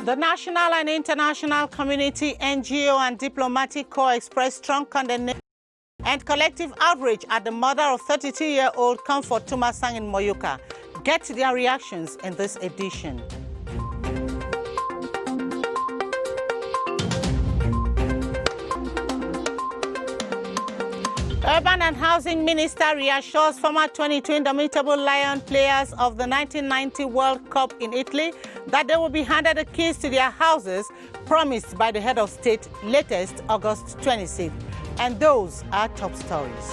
The national and international community, NGO and diplomatic corps expressed strong condemnation and collective outrage at the murder of 32-year-old Comfort Tumasang in MUYUKA. Get their reactions in this edition. Urban and Housing Minister reassures former 22 Indomitable Lion players of the 1990 World Cup in Italy that they will be handed the keys to their houses promised by the head of state latest August 26th. And those are top stories.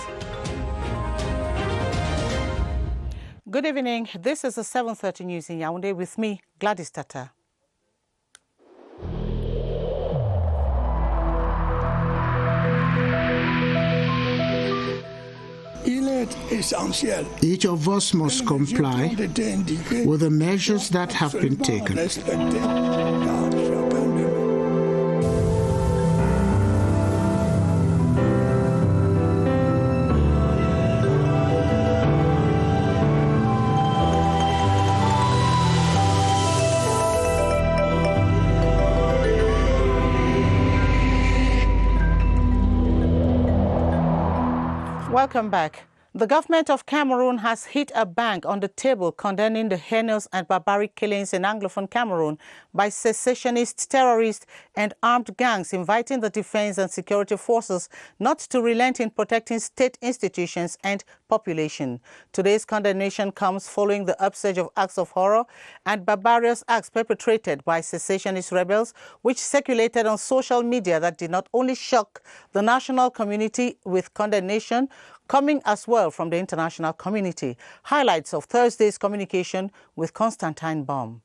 Good evening. This is the 7:30 News in Yaoundé with me, Gladys Tata. Each of us must comply with the measures that have been taken. Welcome back. The government of Cameroon has hit a bang on the table condemning the heinous and barbaric killings in Anglophone Cameroon by secessionist terrorists and armed gangs, inviting the defense and security forces not to relent in protecting state institutions and population. Today's condemnation comes following the upsurge of acts of horror and barbarous acts perpetrated by secessionist rebels, which circulated on social media that did not only shock the national community with condemnation, coming as well from the international community. Highlights of Thursday's communication with Constantine Baum.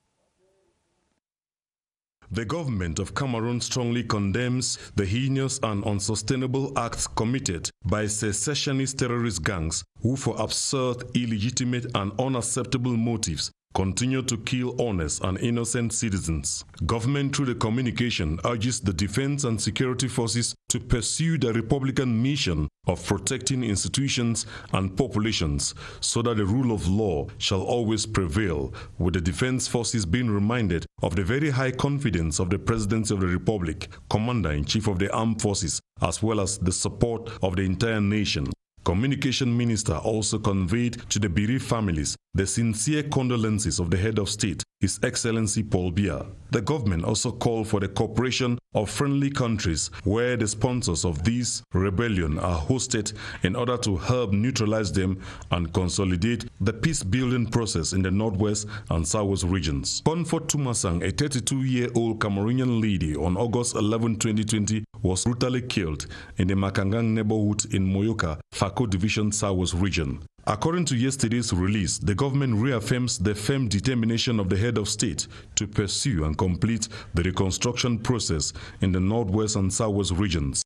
The government of Cameroon strongly condemns the heinous and unsustainable acts committed by secessionist terrorist gangs who, for absurd, illegitimate and unacceptable motives, continue to kill honest and innocent citizens. Government, through the communication, urges the defense and security forces to pursue the Republican mission of protecting institutions and populations so that the rule of law shall always prevail, with the defense forces being reminded of the very high confidence of the Presidency of the Republic, Commander-in-Chief of the Armed Forces, as well as the support of the entire nation. Communication Minister also conveyed to the bereaved families the sincere condolences of the head of state, His Excellency Paul Biya. The government also called for the cooperation of friendly countries where the sponsors of this rebellion are hosted in order to help neutralize them and consolidate the peace-building process in the northwest and southwest regions. Comfort Tumasang, a 32-year-old Cameroonian lady, on August 11, 2020, was brutally killed in the Makangang neighborhood in MUYUKA, Fako Division, southwest region. According to yesterday's release, the government reaffirms the firm determination of the head of state to pursue and complete the reconstruction process in the northwest and southwest regions.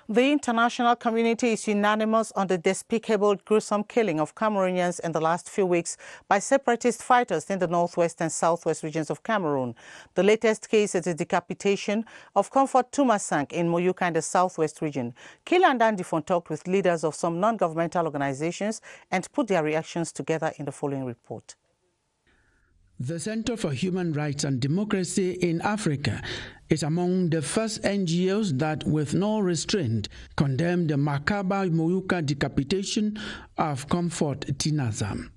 The international community is unanimous on the despicable, gruesome killing of Cameroonians in the last few weeks by separatist fighters in the northwest and southwest regions of Cameroon. The latest case is the decapitation of Comfort Tumasang in MUYUKA in the southwest region. Kila and Dandifon talked with leaders of some non-governmental organizations and put their reactions together in the following report. The Center for Human Rights and Democracy in Africa is among the first NGOs that, with no restraint, condemned the macabre MUYUKA decapitation of Comfort Tumasang.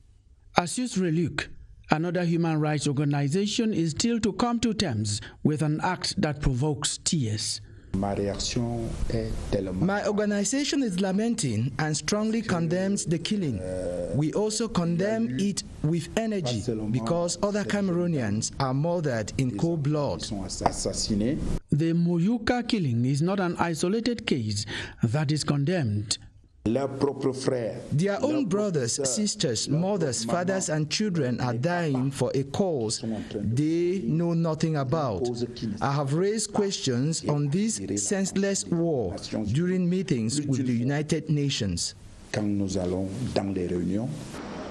As Relic, another human rights organization, is still to come to terms with an act that provokes tears. My organization is lamenting and strongly condemns the killing. We also condemn it with energy because other Cameroonians are murdered in cold blood. The MUYUKA killing is not an isolated case that is condemned. Their own brothers, sisters, mothers, fathers, and children are dying for a cause they know nothing about. I have raised questions on this senseless war during meetings with the United Nations.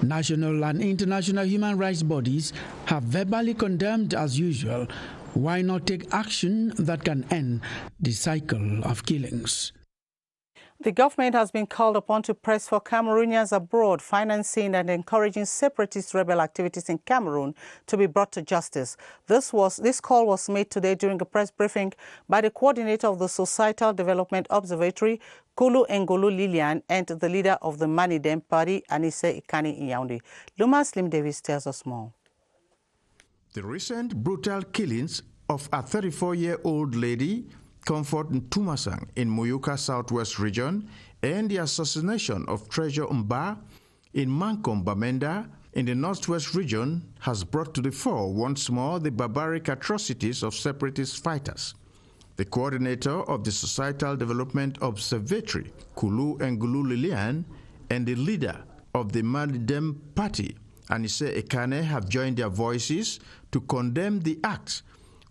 National and international human rights bodies have verbally condemned as usual. Why not take action that can end the cycle of killings? The government has been called upon to press for Cameroonians abroad financing and encouraging separatist rebel activities in Cameroon to be brought to justice. This call was made today during a press briefing by the coordinator of the Societal Development Observatory, Kulu Ngolu Lilian, and the leader of the Manidem Party, Anise Ikani in Yaoundé. Luma Slim Davis tells us more. The recent brutal killings of a 34-year-old lady, Comfort Ntumasang, in MUYUKA Southwest region, and the assassination of Treasure Mba in Mankom Bamenda in the Northwest region has brought to the fore once more the barbaric atrocities of separatist fighters. The coordinator of the Societal Development Observatory, Kulu Ngulu Lilian, and the leader of the Manidem Party, Anise Ekane, have joined their voices to condemn the acts,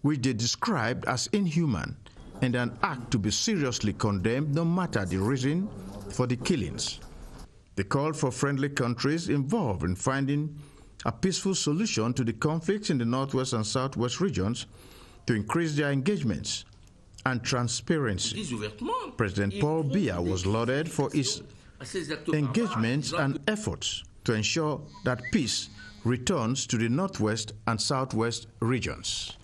which they described as inhuman and an act to be seriously condemned no matter the reason for the killings. They called for friendly countries involved in finding a peaceful solution to the conflicts in the Northwest and Southwest regions to increase their engagements and transparency. President Paul Biya was lauded for his engagements and efforts to ensure that peace returns to the Northwest and Southwest regions.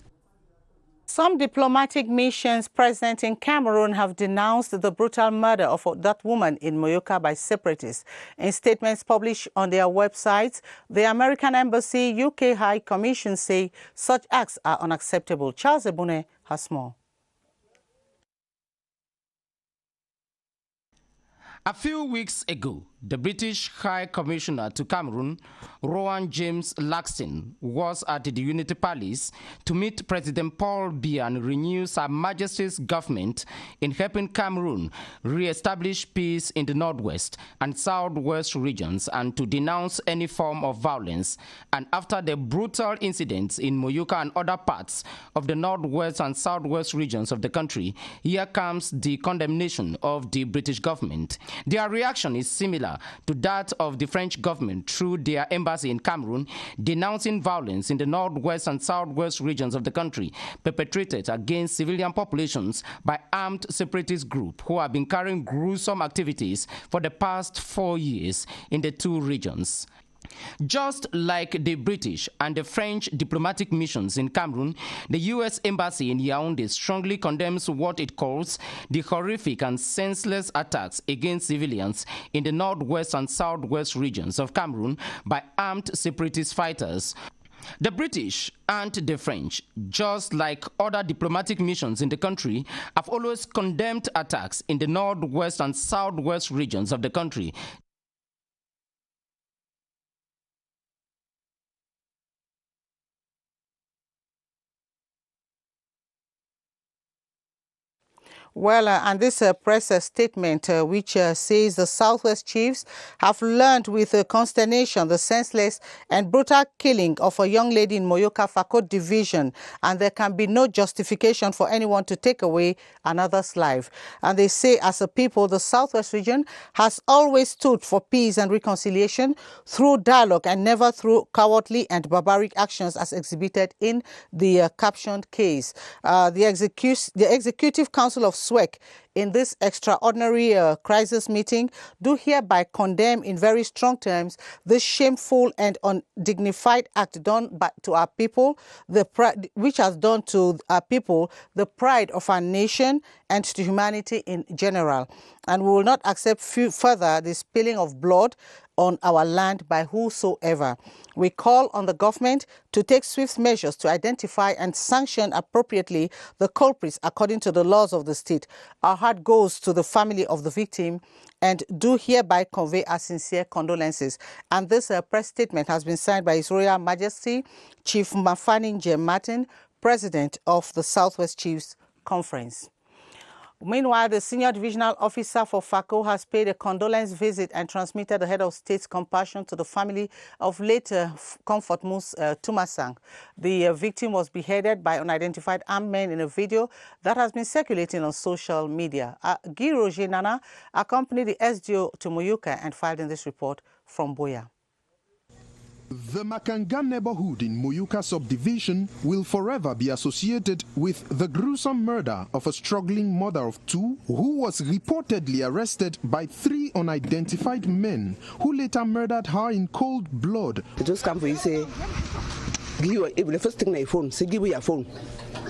Some diplomatic missions present in Cameroon have denounced the brutal murder of that woman in MUYUKA by separatists. In statements published on their websites, the American Embassy, UK High Commission say such acts are unacceptable. Charles Ebune has more. A few weeks ago, the British High Commissioner to Cameroon, Rowan James Laxton, was at the Unity Palace to meet President Paul Biya and renew Her Majesty's government in helping Cameroon re-establish peace in the Northwest and Southwest regions and to denounce any form of violence. And after the brutal incidents in MUYUKA and other parts of the Northwest and Southwest regions of the country, here comes the condemnation of the British government. Their reaction is similar to that of the French government through their embassy in Cameroon, denouncing violence in the Northwest and Southwest regions of the country perpetrated against civilian populations by armed separatist groups who have been carrying gruesome activities for the past 4 years in the two regions. Just like the British and the French diplomatic missions in Cameroon, the U.S. Embassy in Yaoundé strongly condemns what it calls the horrific and senseless attacks against civilians in the Northwest and Southwest regions of Cameroon by armed separatist fighters. The British and the French, just like other diplomatic missions in the country, have always condemned attacks in the Northwest and Southwest regions of the country. Well, and this press statement, which says the Southwest chiefs have learned with consternation the senseless and brutal killing of a young lady in MUYUKA Fakot division, and there can be no justification for anyone to take away another's life. And they say, as a people, the Southwest region has always stood for peace and reconciliation through dialogue and never through cowardly and barbaric actions as exhibited in the captioned case. The Executive Council of SWEC in this extraordinary crisis meeting do hereby condemn in very strong terms this shameful and undignified act done to our people, which has done to our people the pride of our nation and to humanity in general. And we will not accept further the spilling of blood on our land by whosoever. We call on the government to take swift measures to identify and sanction appropriately the culprits according to the laws of the state. Our heart goes to the family of the victim and do hereby convey our sincere condolences. And this press statement has been signed by His Royal Majesty Chief Mafani J. Martin, President of the Southwest Chiefs Conference. Meanwhile, the senior divisional officer for FACO has paid a condolence visit and transmitted the head of state's compassion to the family of late Comfort Ntumasang. The victim was beheaded by unidentified armed men in a video that has been circulating on social media. Guy Roger Nana accompanied the SDO to MUYUKA and filed in this report from Boya. The Makangam neighborhood in MUYUKA subdivision will forever be associated with the gruesome murder of a struggling mother of two who was reportedly arrested by 3 unidentified men who later murdered her in cold blood. They just come for you, say, give you the first thing my phone, say give you your phone.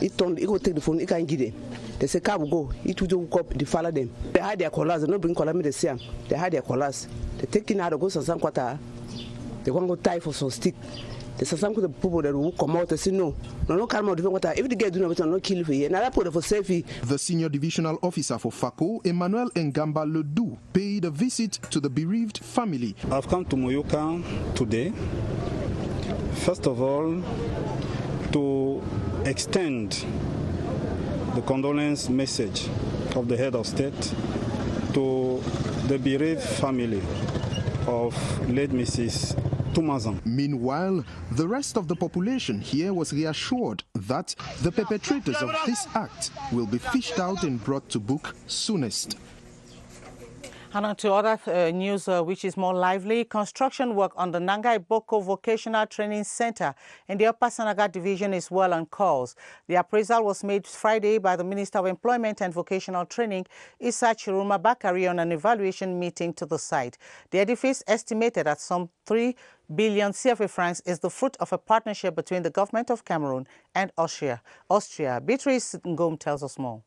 It will take the phone, it can't give them. They say, "Come go." It will go up. They follow them. They hide their collars. They don't bring collars. They see them. They hide their collars. They take in out of go some quarter. They want to go tie for some stick. They say some people that will come out. They say no, come out. If they get do nothing, no kill for you. Now that put for safety. The senior divisional officer for FACO, Emmanuel Ngamba Ledoux, paid a visit to the bereaved family. I've come to MUYUKA today. First of all, to extend the condolence message of the head of state to the bereaved family of late Mrs. Tumazan. Meanwhile, the rest of the population here was reassured that the perpetrators of this act will be fished out and brought to book soonest. And on to other news which is more lively. Construction work on the Nangai Boko Vocational Training Center in the Upper Sanaga Division is well on course. The appraisal was made Friday by the Minister of Employment and Vocational Training, Issa Chiruma Bakari, on an evaluation meeting to the site. The edifice, estimated at some 3 billion CFA francs, is the fruit of a partnership between the government of Cameroon and Austria. Beatrice Ngom tells us more.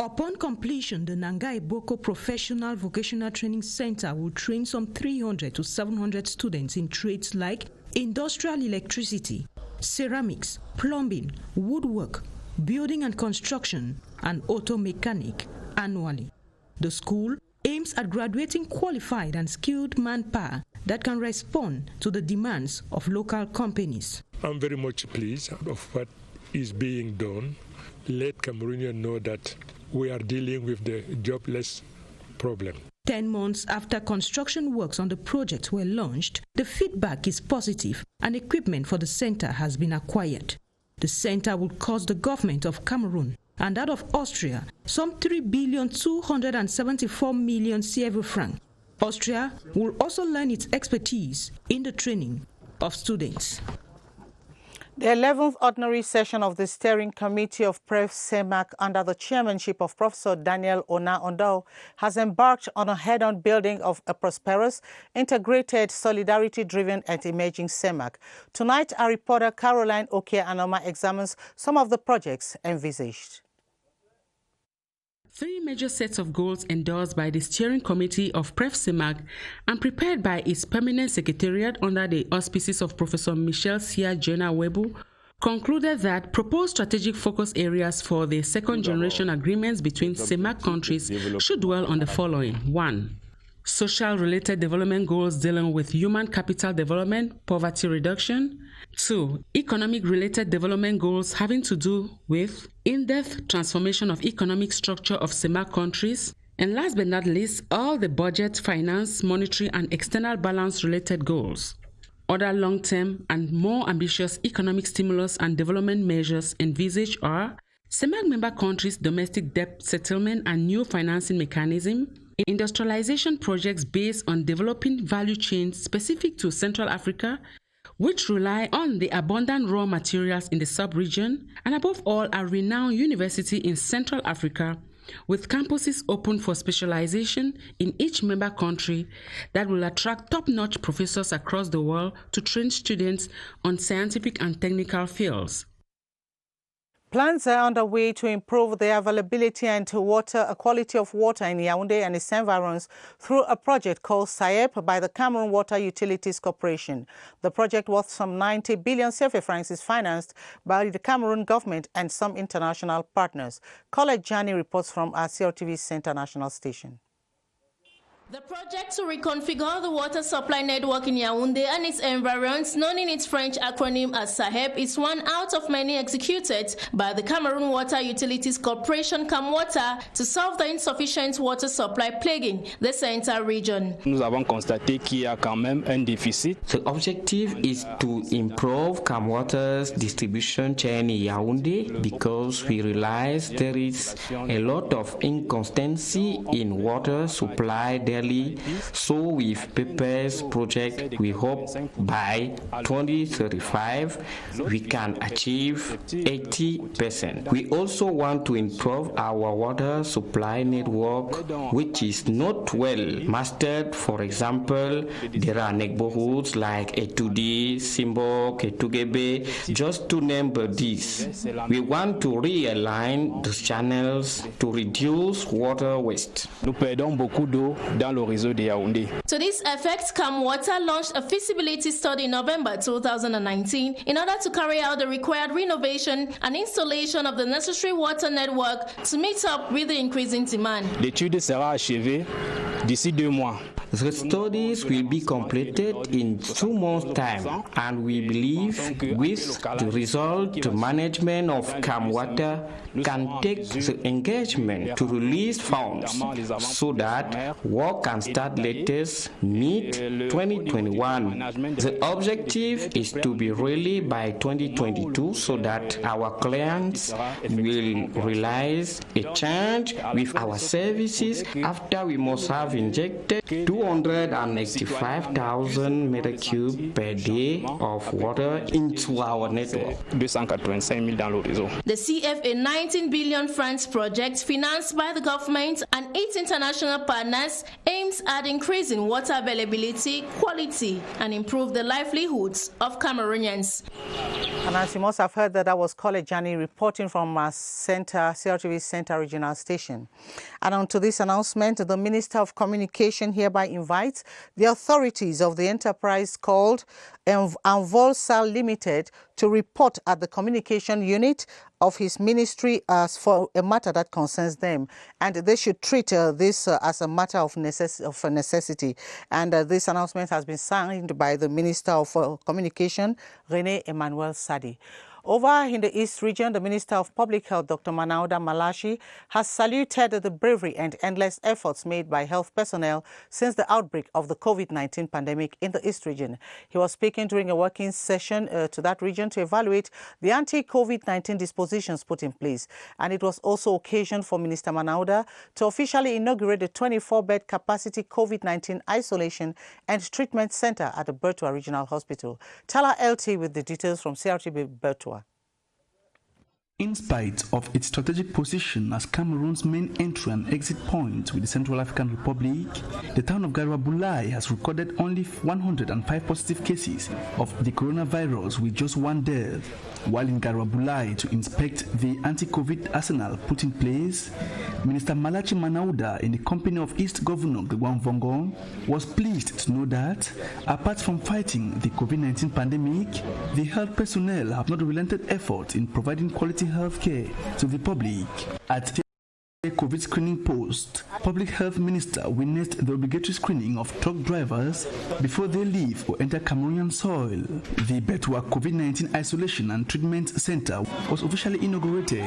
Upon completion, the Nangai Boko Professional Vocational Training Center will train some 300 to 700 students in trades like industrial electricity, ceramics, plumbing, woodwork, building and construction, and auto mechanic annually. The school aims at graduating qualified and skilled manpower that can respond to the demands of local companies. I'm very much pleased of what is being done. Let Cameroonians know that we are dealing with the jobless problem. 10 months after construction works on the project were launched, the feedback is positive and equipment for the center has been acquired. The center will cost the government of Cameroon and that of Austria some 3,274,000,000 CFA francs. Austria will also lend its expertise in the training of students. The 11th ordinary session of the Steering Committee of PREF-CEMAC under the chairmanship of Professor Daniel Ona-Ondao has embarked on a head-on building of a prosperous, integrated, solidarity-driven and emerging CEMAC. Tonight, our reporter Caroline Oke-Anoma examines some of the projects envisaged. 3 major sets of goals endorsed by the Steering Committee of PREF-CEMAC and prepared by its permanent secretariat under the auspices of Professor Michel Sia-Jena-Webu concluded that proposed strategic focus areas for the second-generation agreements between CEMAC countries should dwell on the following. 1. Social-related development goals dealing with human capital development, poverty reduction. 2. Economic-related development goals having to do with in-depth transformation of economic structure of CEMAC countries. And last but not least, all the budget, finance, monetary, and external balance-related goals. Other long-term and more ambitious economic stimulus and development measures envisaged are CEMAC member countries' domestic debt settlement and new financing mechanism, industrialization projects based on developing value chains specific to Central Africa, which rely on the abundant raw materials in the sub-region, and above all, a renowned university in Central Africa with campuses open for specialization in each member country that will attract top-notch professors across the world to train students on scientific and technical fields. Plans are underway to improve the availability and quality of water in Yaoundé and its environs through a project called SAEP by the Cameroon Water Utilities Corporation. The project, worth some 90 billion CFA francs, is financed by the Cameroon government and some international partners. Colette Jani reports from our CRTV Center National Station. The project to reconfigure the water supply network in Yaoundé and its environs, known in its French acronym as SAHEP, is one out of many executed by the Cameroon Water Utilities Corporation (CAMWATA) to solve the insufficient water supply plaguing the center region. Nous avons constaté qu'il y a quand même un déficit. The objective is to improve CAMWATA's distribution chain in Yaoundé because we realize there is a lot of inconsistency in water supply there yearly. So with PEPE's project, we hope by 2035 we can achieve 80%. We also want to improve our water supply network, which is not well mastered. For example, there are neighborhoods like Etudi, Simbok, Etugebe, just to name these. We want to realign the channels to reduce water waste. Nous perdons beaucoup d'eau dans le réseau de Yaoundé. To this effect, CamWater launched a feasibility study in November 2019 in order to carry out the required renovation and installation of the necessary water network to meet up with the increasing demand. L'étude sera achevée d'ici 2 mois. The studies will be completed in 2 months' time, and we believe with the result, the management of CamWater can take the engagement to release funds so that work can start latest mid-2021. The objective is to be ready by 2022 so that our clients will realize a change with our services after we must have injected 285,000 meter cubes per day of water into our network. The CFA 19 billion francs project, financed by the government and 8 international partners, aims at increasing water availability, quality, and improve the livelihoods of Cameroonians. And as you must have heard, that was Kolejani reporting from our CRTV Center Regional Station. And on to this announcement, the Minister of Communication hereby invites the authorities of the enterprise called Envolsal Limited to report at the communication unit of his ministry as for a matter that concerns them, and they should treat this as a matter of necessity. And this announcement has been signed by the Minister of Communication, René Emmanuel Sadi. Over in the East region, the Minister of Public Health, Dr. Manauda Malashi, has saluted the bravery and endless efforts made by health personnel since the outbreak of the COVID-19 pandemic in the East region. He was speaking during a working session to that region to evaluate the anti-COVID-19 dispositions put in place. And it was also occasion for Minister Manauda to officially inaugurate the 24-bed capacity COVID-19 isolation and treatment center at the Bertoua Regional Hospital. Tala LT with the details from CRTV Bertoua. In spite of its strategic position as Cameroon's main entry and exit point with the Central African Republic, the town of Garabulai has recorded only 105 positive cases of the coronavirus with just 1 death. While in Garabulai to inspect the anti-COVID arsenal put in place, Minister Malachi Manauda, in the company of East Governor Gwang Vongon, was pleased to know that, apart from fighting the COVID-19 pandemic, the health personnel have not relented effort in providing quality health care to the public. At the COVID screening post, Public Health Minister witnessed the obligatory screening of truck drivers before they leave or enter Cameroonian soil. The Bertoua COVID-19 Isolation and Treatment Center was officially inaugurated.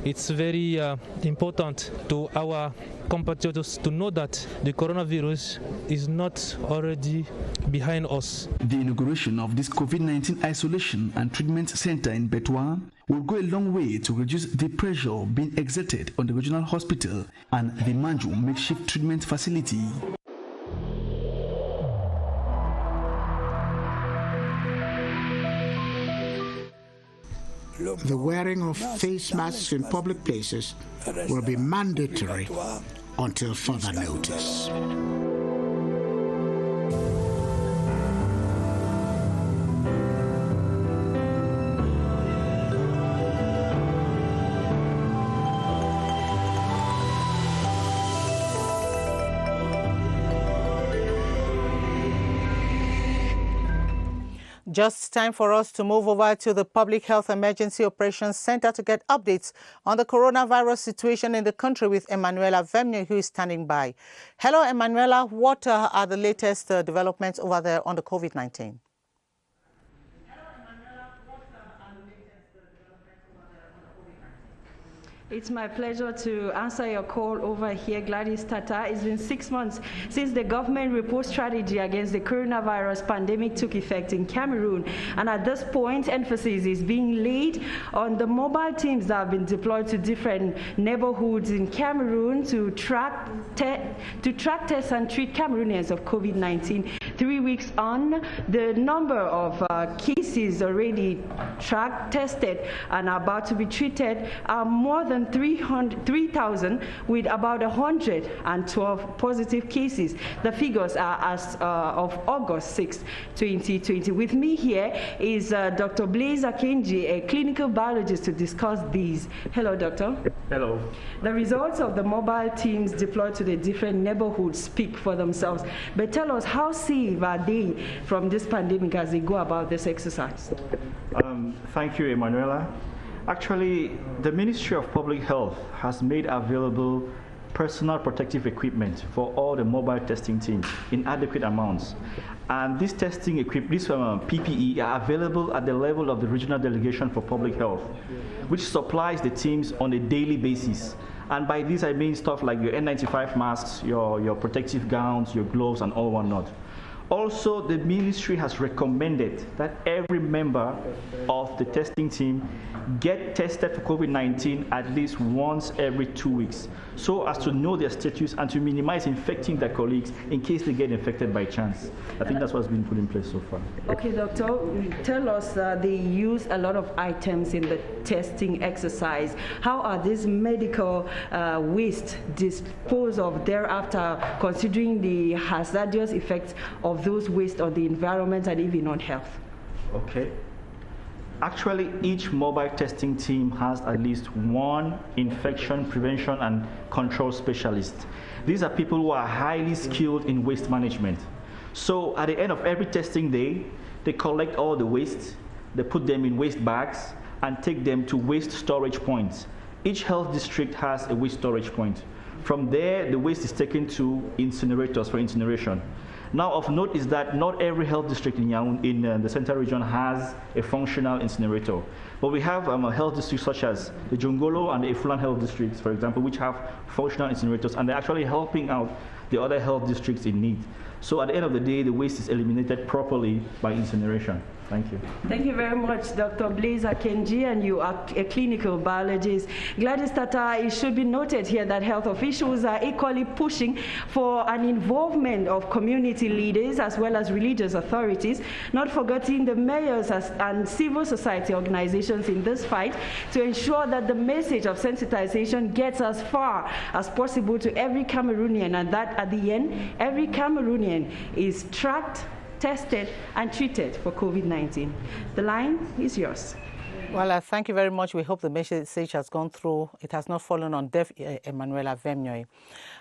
It's very important to our compatriots to know that the coronavirus is not already behind us. The inauguration of this COVID-19 Isolation and Treatment Center in Bertoua will go a long way to reduce the pressure being exerted on the regional hospital and the Manju makeshift treatment facility. The wearing of face masks in public places will be mandatory until further notice. Just time for us to move over to the Public Health Emergency Operations Center to get updates on the coronavirus situation in the country with Emanuela Vemnier, who is standing by. Hello, Emanuela. What are the latest developments over there on the COVID-19? It's my pleasure to answer your call over here, Gladys Tata. It's been 6 months since the government report strategy against the coronavirus pandemic took effect in Cameroon. And at this point, emphasis is being laid on the mobile teams that have been deployed to different neighborhoods in Cameroon to track, test, and treat Cameroonians of COVID-19. 3 weeks on, the number of cases already tracked, tested, and about to be treated are more than 3,000, with about 112 positive cases. The figures are as of August 6, 2020. With me here is Dr. Blaise Akenji, a clinical biologist, to discuss these. Hello, doctor. Hello. The results of the mobile teams deployed to the different neighborhoods speak for themselves. But tell us, how safe are they from this pandemic as they go about this exercise? Thank you, Emanuela. Actually, the Ministry of Public Health has made available personal protective equipment for all the mobile testing teams in adequate amounts. And this testing equipment, this PPE, are available at the level of the Regional Delegation for Public Health, which supplies the teams on a daily basis. And by this I mean stuff like your N95 masks, your protective gowns, your gloves, and all whatnot. Also, the ministry has recommended that every member of the testing team get tested for COVID-19 at least once every 2 weeks, so as to know their status and to minimize infecting their colleagues in case they get infected by chance. I think that's what's been put in place so far. Okay, doctor, tell us they use a lot of items in the testing exercise. How are these medical waste disposed of thereafter, considering the hazardous effects of those waste on the environment and even on health? Okay. Actually, each mobile testing team has at least one infection prevention and control specialist. These are people who are highly skilled in waste management. So at the end of every testing day, they collect all the waste, they put them in waste bags, and take them to waste storage points. Each health district has a waste storage point. From there, the waste is taken to incinerators for incineration. Now, of note is that not every health district in the Central Region has a functional incinerator. But we have health districts such as the Jongolo and the Ifulan health districts, for example, which have functional incinerators, and they're actually helping out the other health districts in need. So at the end of the day, the waste is eliminated properly by incineration. Thank you. Thank you very much, Dr. Blaise Akenji, and you are a clinical biologist. Gladys Tata, it should be noted here that health officials are equally pushing for an involvement of community leaders as well as religious authorities, not forgetting the mayors and civil society organizations in this fight, to ensure that the message of sensitization gets as far as possible to every Cameroonian, and that at the end, every Cameroonian is tracked, tested, and treated for COVID-19. The line is yours. Well, thank you very much. We hope the message has gone through. It has not fallen on deaf ear, Emanuela Vemnioy.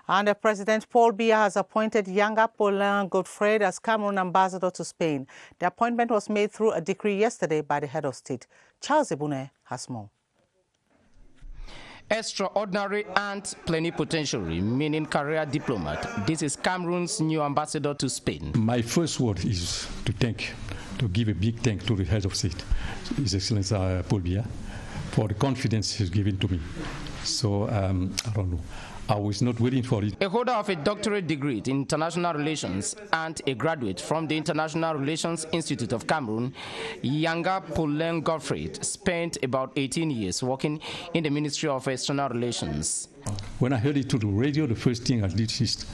And President Paul Biya has appointed Yanga Paulin Godfrey as Cameroon ambassador to Spain. The appointment was made through a decree yesterday by the head of state. Charles Ebune has more. Extraordinary and plenipotentiary, meaning career diplomat. This is Cameroon's new ambassador to Spain. My first word is to give a big thank to the head of state, His Excellency Paul Biya, for the confidence he's given to me. So, I don't know. I was not waiting for it. A holder of a doctorate degree in international relations and a graduate from the International Relations Institute of Cameroon, Yanga Paulin Godfrey spent about 18 years working in the Ministry of External Relations. When I heard it to the radio, the first thing I did is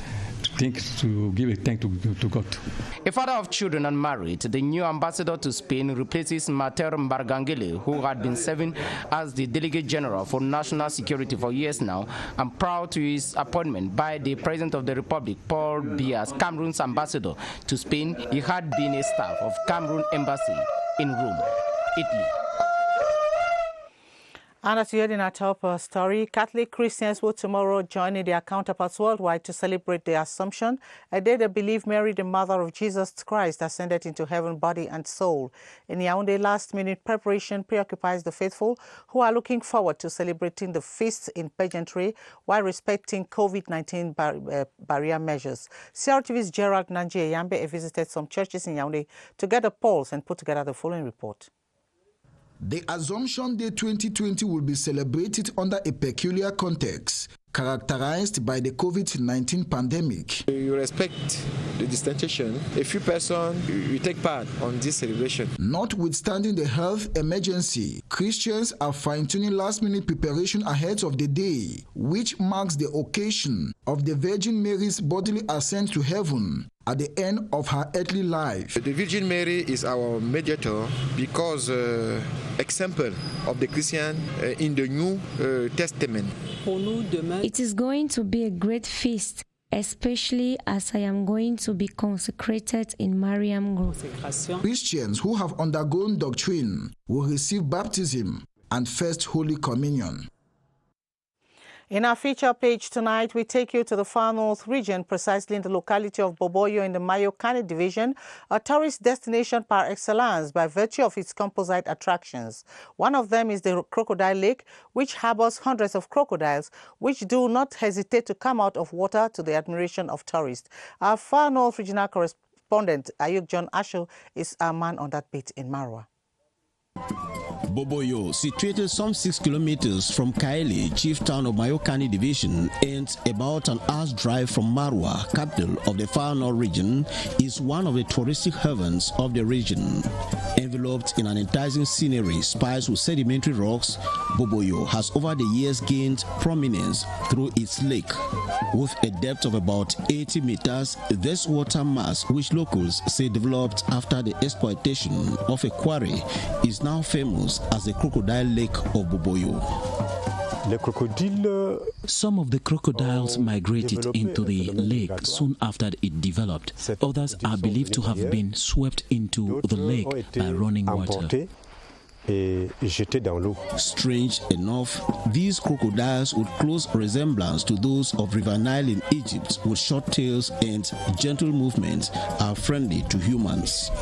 to give a thank to God. A father of children and married, the new ambassador to Spain replaces Mater Mbargangele, who had been serving as the Delegate General for National Security for years now, and proud to his appointment by the President of the Republic, Paul Biya, as Cameroon's ambassador to Spain. He had been a staff of Cameroon Embassy in Rome, Italy. And as you heard in our top story, Catholic Christians will tomorrow join their counterparts worldwide to celebrate the Assumption, a day they believe Mary, the mother of Jesus Christ, ascended into heaven, body and soul. In Yaoundé, last-minute preparation preoccupies the faithful, who are looking forward to celebrating the feast in pageantry while respecting COVID-19 barrier measures. CRTV's Gerald Nanji Yambe visited some churches in Yaoundé to get a pulse and put together the following report. The Assumption Day 2020 will be celebrated under a peculiar context characterized by the COVID-19 pandemic. You respect the distanciation. A few persons, you take part on this celebration. Notwithstanding the health emergency, Christians are fine-tuning last-minute preparation ahead of the day, which marks the occasion of the Virgin Mary's bodily ascent to heaven at the end of her earthly life. The Virgin Mary is our mediator because example of the Christian in the New Testament. It is going to be a great feast, especially as I am going to be consecrated in Mariam Grove. Christians who have undergone doctrine will receive baptism and First Holy Communion. In our feature page tonight, we take you to the far north region, precisely in the locality of Boboyo in the MUYUKA division, a tourist destination par excellence by virtue of its composite attractions. One of them is the Crocodile Lake, which harbors hundreds of crocodiles, which do not hesitate to come out of water to the admiration of tourists. Our far north regional correspondent, Ayuk John Asho, is our man on that beat in Marwa. Boboyo, situated some 6 kilometers from Kaili, chief town of MUYUKA division, and about an hour's drive from Marwa, capital of the far north region, is one of the touristic havens of the region. Enveloped in an enticing scenery spiced with sedimentary rocks, Boboyo has over the years gained prominence through its lake. With a depth of about 80 meters, this water mass, which locals say developed after the exploitation of a quarry, is now famous as the Crocodile Lake of Boboyo. Some of the crocodiles migrated into the lake soon after it developed. Others are believed to have been swept into the lake by running water. Strange enough, these crocodiles with close resemblance to those of River Nile in Egypt, with short tails and gentle movements, are friendly to humans.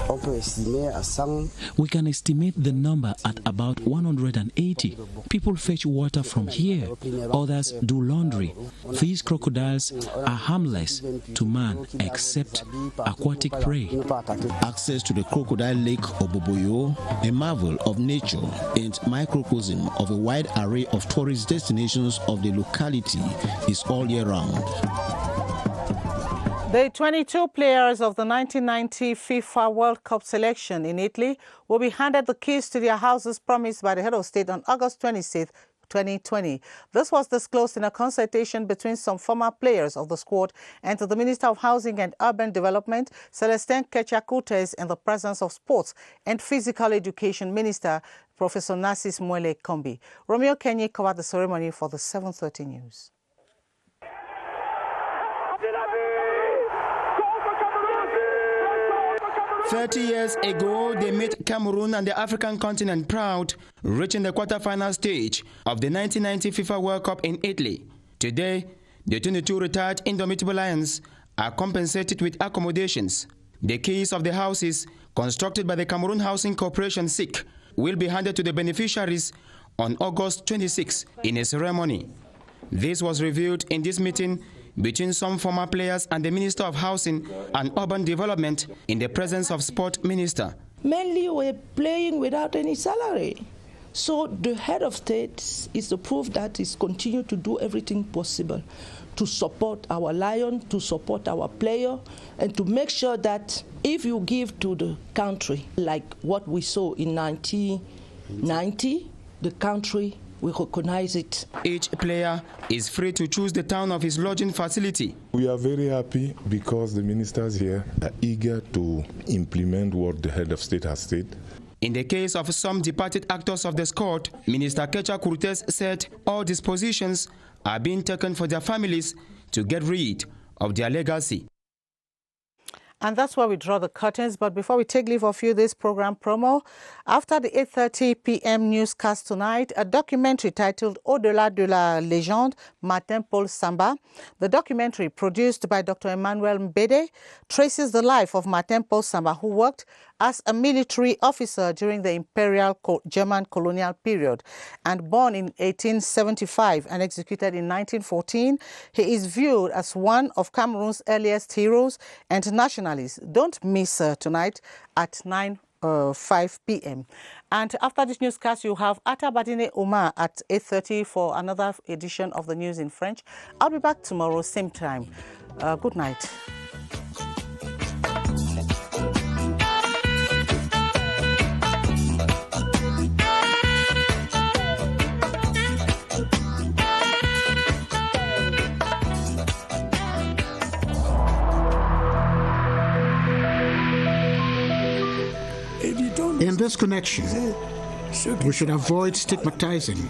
We can estimate the number at about 180. People fetch water from here. Others do laundry. These crocodiles are harmless to man except aquatic prey. Access to the Crocodile Lake of Boboyo, a marvel of nature and microcosm of a wide array of tourist destinations of the locality, is all year round. The 22 players of the 1990 FIFA World Cup selection in Italy will be handed the keys to their houses promised by the head of state on August 26th, 2020. This was disclosed in a consultation between some former players of the squad and to the Minister of Housing and Urban Development, Celestin Kechakutes, in the presence of Sports and Physical Education Minister, Professor Narcisse Mwele Kombi. Romeo Kenyi covered the ceremony for the 7:30 News. "30 years ago, they made Cameroon and the African continent proud, reaching the quarter-final stage of the 1990 FIFA World Cup in Italy. Today, the 22 retired Indomitable Lions are compensated with accommodations. The keys of the houses, constructed by the Cameroon Housing Corporation, will be handed to the beneficiaries on August 26 in a ceremony. This was revealed in this meeting between some former players and the Minister of Housing and Urban Development in the presence of Sport Minister. Mainly we're playing without any salary. So the head of state is the proof that he's continued to do everything possible to support our lion, to support our player, and to make sure that if you give to the country, like what we saw in 1990, the country we recognize it. Each player is free to choose the town of his lodging facility. We are very happy because the ministers here are eager to implement what the head of state has said. In the case of some departed actors of the squad, Minister Kechakutes said all dispositions are being taken for their families to get rid of their legacy. And that's where we draw the curtains. But before we take leave of you, this program promo, after the 8:30 p.m. newscast tonight, a documentary titled Au-delà de la légende, Martin Paul Samba. The documentary, produced by Dr. Emmanuel Mbede, traces the life of Martin Paul Samba, who worked as a military officer during the Imperial German colonial period. And born in 1875 and executed in 1914, he is viewed as one of Cameroon's earliest heroes and nationalists. Don't miss tonight at 9 5 p.m. And after this newscast, you have Atta Badine Omar at 8:30 for another edition of the news in French. I'll be back tomorrow, same time. Good night. In this connection, we should avoid stigmatizing